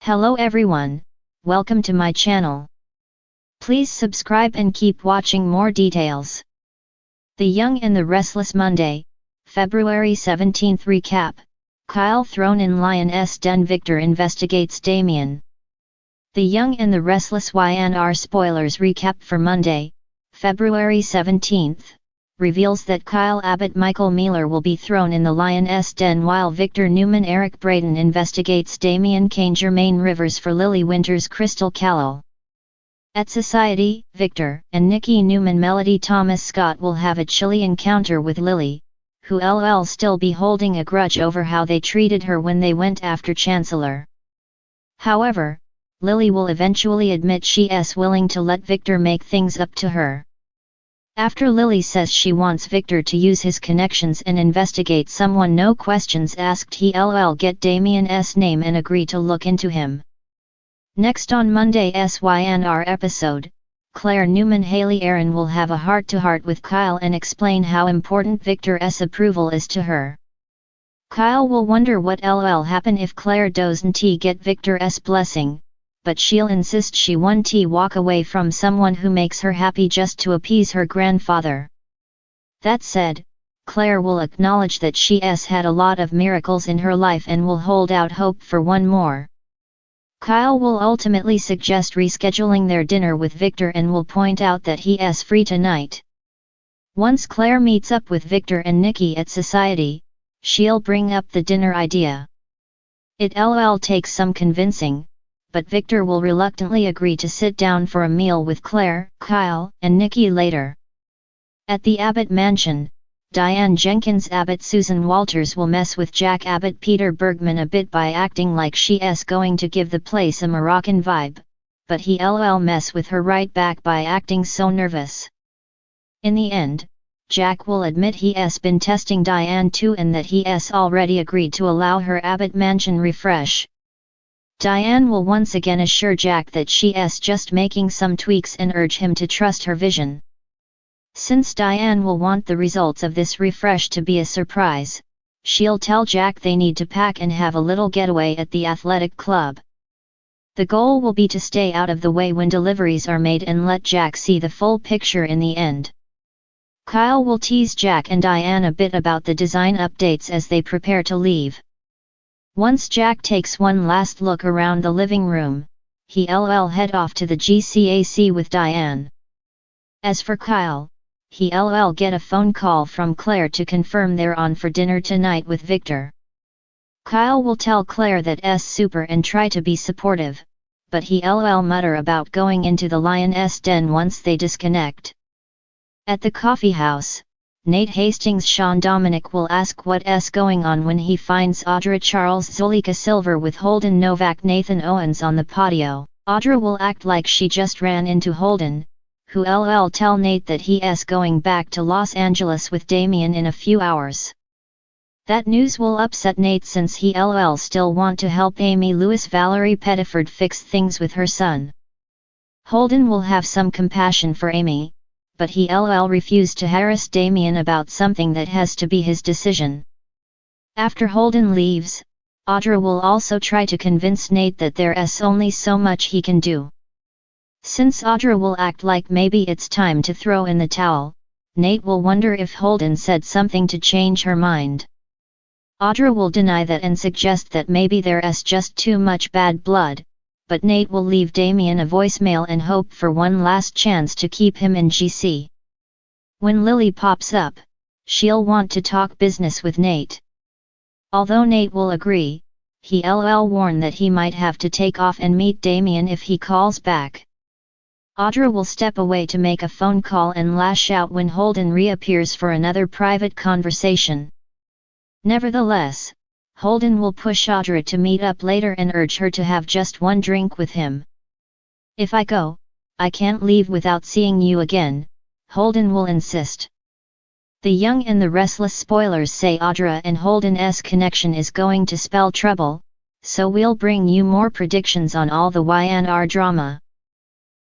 Hello everyone, welcome to my channel. Please subscribe and keep watching more details. The Young and the Restless Monday, February 17 recap. Kyle thrown in lion's den. Victor investigates Damian. The Young and the Restless YNR spoilers recap for Monday, February 17, reveals that Kyle Abbott Michael Mealer will be thrown in the lion's den while Victor Newman Eric Braden investigates Damian Kane Jermaine Rivers for Lily Winters Crystal Callowell. At Society, Victor and Nikki Newman Melody Thomas Scott will have a chilly encounter with Lily, who will still be holding a grudge over how they treated her when they went after Chancellor. However, Lily will eventually admit she's willing to let Victor make things up to her. After Lily says she wants Victor to use his connections and investigate someone no questions asked, he'll get Damian's name and agree to look into him. Next on Monday's YNR episode, Claire Newman Haley Aaron will have a heart-to-heart with Kyle and explain how important Victor's approval is to her. Kyle will wonder what'll happen if Claire doesn't get Victor's blessing, but she'll insist she won't walk away from someone who makes her happy just to appease her grandfather. That said, Claire will acknowledge that she's had a lot of miracles in her life and will hold out hope for one more. Kyle will ultimately suggest rescheduling their dinner with Victor and will point out that he's free tonight. Once Claire meets up with Victor and Nikki at Society, she'll bring up the dinner idea. It'll take some convincing, but Victor will reluctantly agree to sit down for a meal with Claire, Kyle, and Nikki later. At the Abbott mansion, Diane Jenkins Abbott Susan Walters will mess with Jack Abbott Peter Bergman a bit by acting like she's going to give the place a Moroccan vibe, but he'll mess with her right back by acting so nervous. In the end, Jack will admit he's been testing Diane too and that he's already agreed to allow her Abbott mansion refresh. Diane will once again assure Jack that she's just making some tweaks and urge him to trust her vision. Since Diane will want the results of this refresh to be a surprise, she'll tell Jack they need to pack and have a little getaway at the athletic club. The goal will be to stay out of the way when deliveries are made and let Jack see the full picture in the end. Kyle will tease Jack and Diane a bit about the design updates as they prepare to leave. Once Jack takes one last look around the living room, he'll head off to the GCAC with Diane. As for Kyle, he'll get a phone call from Claire to confirm they're on for dinner tonight with Victor. Kyle will tell Claire that's super and try to be supportive, but he'll mutter about going into the lion's den once they disconnect. At the coffee house, Nate Hastings Sean Dominic will ask what's going on when he finds Audra Charles Zulika Silver with Holden Novak Nathan Owens on the patio. Audra will act like she just ran into Holden, who'll tell Nate that he's going back to Los Angeles with Damian in a few hours. That news will upset Nate since he'll still want to help Amy Lewis Valerie Pettiford fix things with her son. Holden will have some compassion for Amy, but he'll refuse to harass Damian about something that has to be his decision. After Holden leaves, Audra will also try to convince Nate that there's only so much he can do. Since Audra will act like maybe it's time to throw in the towel, Nate will wonder if Holden said something to change her mind. Audra will deny that and suggest that maybe there's just too much bad blood, but Nate will leave Damian a voicemail and hope for one last chance to keep him in GC. When Lily pops up, she'll want to talk business with Nate. Although Nate will agree, he'll warn that he might have to take off and meet Damian if he calls back. Audra will step away to make a phone call and lash out when Holden reappears for another private conversation. Nevertheless, Holden will push Audra to meet up later and urge her to have just one drink with him. "If I go, I can't leave without seeing you again," Holden will insist. The Young and the Restless spoilers say Audra and Holden's connection is going to spell trouble, so we'll bring you more predictions on all the YNR drama.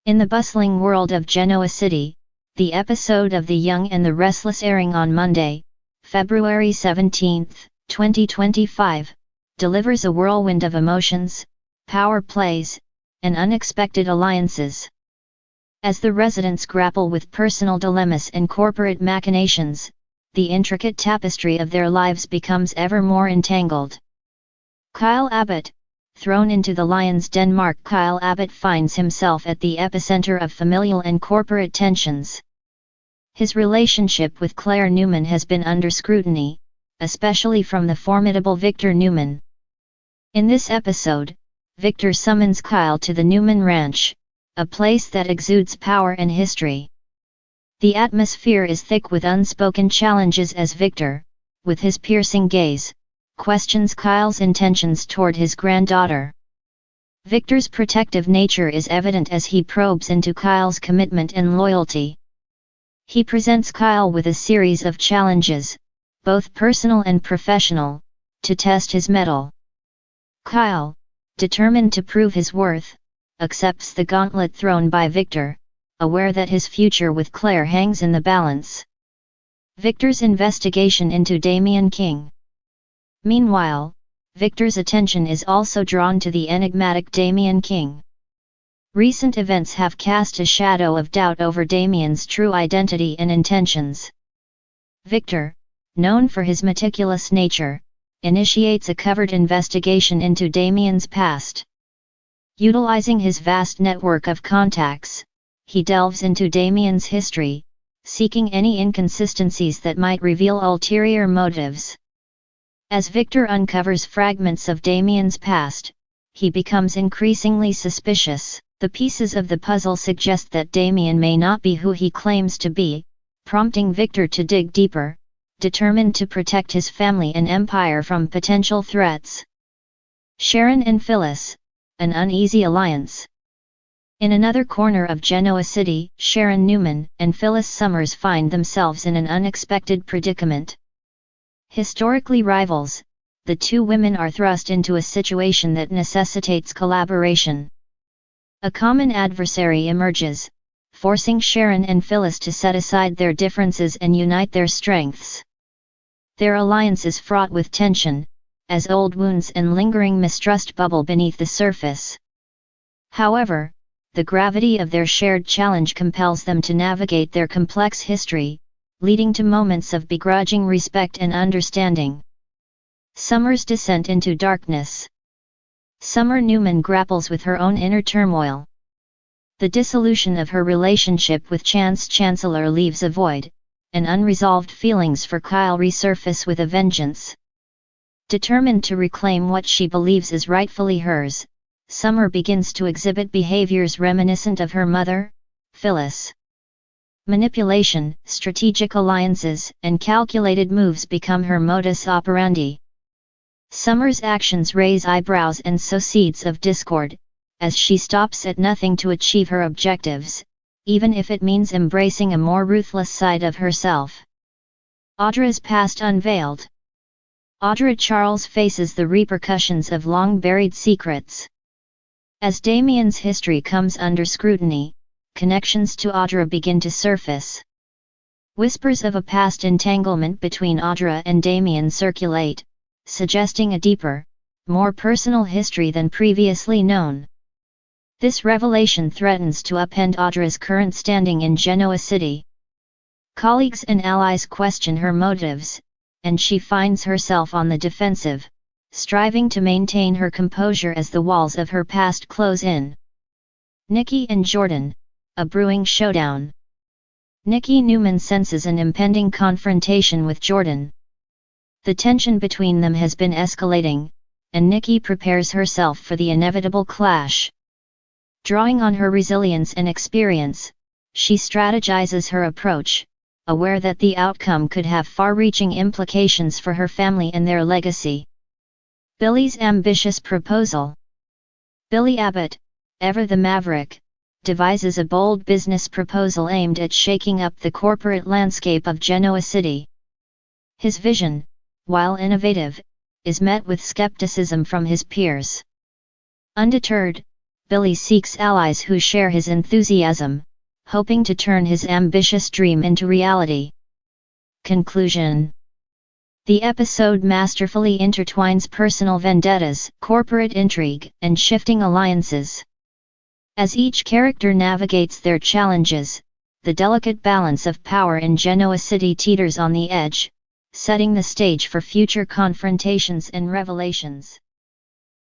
In the bustling world of Genoa City, the episode of The Young and the Restless airing on Monday, February 17, 2025, delivers a whirlwind of emotions, power plays, and unexpected alliances. As the residents grapple with personal dilemmas and corporate machinations, the intricate tapestry of their lives becomes ever more entangled. Kyle Abbott, thrown into the lion's den. Kyle Abbott finds himself at the epicenter of familial and corporate tensions. His relationship with Claire Newman has been under scrutiny, especially from the formidable Victor Newman. In this episode, Victor summons Kyle to the Newman Ranch, a place that exudes power and history. The atmosphere is thick with unspoken challenges as Victor, with his piercing gaze, questions Kyle's intentions toward his granddaughter. Victor's protective nature is evident as he probes into Kyle's commitment and loyalty. He presents Kyle with a series of challenges, both personal and professional, to test his mettle. Kyle, determined to prove his worth, accepts the gauntlet thrown by Victor, aware that his future with Claire hangs in the balance. Victor's investigation into Damian King. Meanwhile, Victor's attention is also drawn to the enigmatic Damian King. Recent events have cast a shadow of doubt over Damian's true identity and intentions. Victor, known for his meticulous nature, initiates a covert investigation into Damian's past. Utilizing his vast network of contacts, he delves into Damian's history, seeking any inconsistencies that might reveal ulterior motives. As Victor uncovers fragments of Damian's past, he becomes increasingly suspicious. The pieces of the puzzle suggest that Damian may not be who he claims to be, prompting Victor to dig deeper, determined to protect his family and empire from potential threats. Sharon and Phyllis, an uneasy alliance. In another corner of Genoa City, Sharon Newman and Phyllis Summers find themselves in an unexpected predicament. Historically rivals, the two women are thrust into a situation that necessitates collaboration. A common adversary emerges, forcing Sharon and Phyllis to set aside their differences and unite their strengths. Their alliance is fraught with tension, as old wounds and lingering mistrust bubble beneath the surface. However, the gravity of their shared challenge compels them to navigate their complex history, leading to moments of begrudging respect and understanding. Summer's descent into darkness. Summer Newman grapples with her own inner turmoil. The dissolution of her relationship with Chance Chancellor leaves a void, and unresolved feelings for Kyle resurface with a vengeance. Determined to reclaim what she believes is rightfully hers, Summer begins to exhibit behaviors reminiscent of her mother, Phyllis. Manipulation, strategic alliances, and calculated moves become her modus operandi. Summer's actions raise eyebrows and sow seeds of discord, as she stops at nothing to achieve her objectives, even if it means embracing a more ruthless side of herself. Audra's past unveiled. Audra Charles faces the repercussions of long-buried secrets. As Damian's history comes under scrutiny, connections to Audra begin to surface. Whispers of a past entanglement between Audra and Damian circulate, suggesting a deeper, more personal history than previously known. This revelation threatens to upend Audra's current standing in Genoa City. Colleagues and allies question her motives, and she finds herself on the defensive, striving to maintain her composure as the walls of her past close in. Nikki and Jordan, a brewing showdown. Nikki Newman senses an impending confrontation with Jordan. The tension between them has been escalating, and Nikki prepares herself for the inevitable clash. Drawing on her resilience and experience, she strategizes her approach, aware that the outcome could have far-reaching implications for her family and their legacy. Billy's ambitious proposal. Billy Abbott, ever the maverick, devises a bold business proposal aimed at shaking up the corporate landscape of Genoa City. His vision, while innovative, is met with skepticism from his peers. Undeterred, Billy seeks allies who share his enthusiasm, hoping to turn his ambitious dream into reality. Conclusion. The episode masterfully intertwines personal vendettas, corporate intrigue, and shifting alliances. As each character navigates their challenges, the delicate balance of power in Genoa City teeters on the edge, setting the stage for future confrontations and revelations.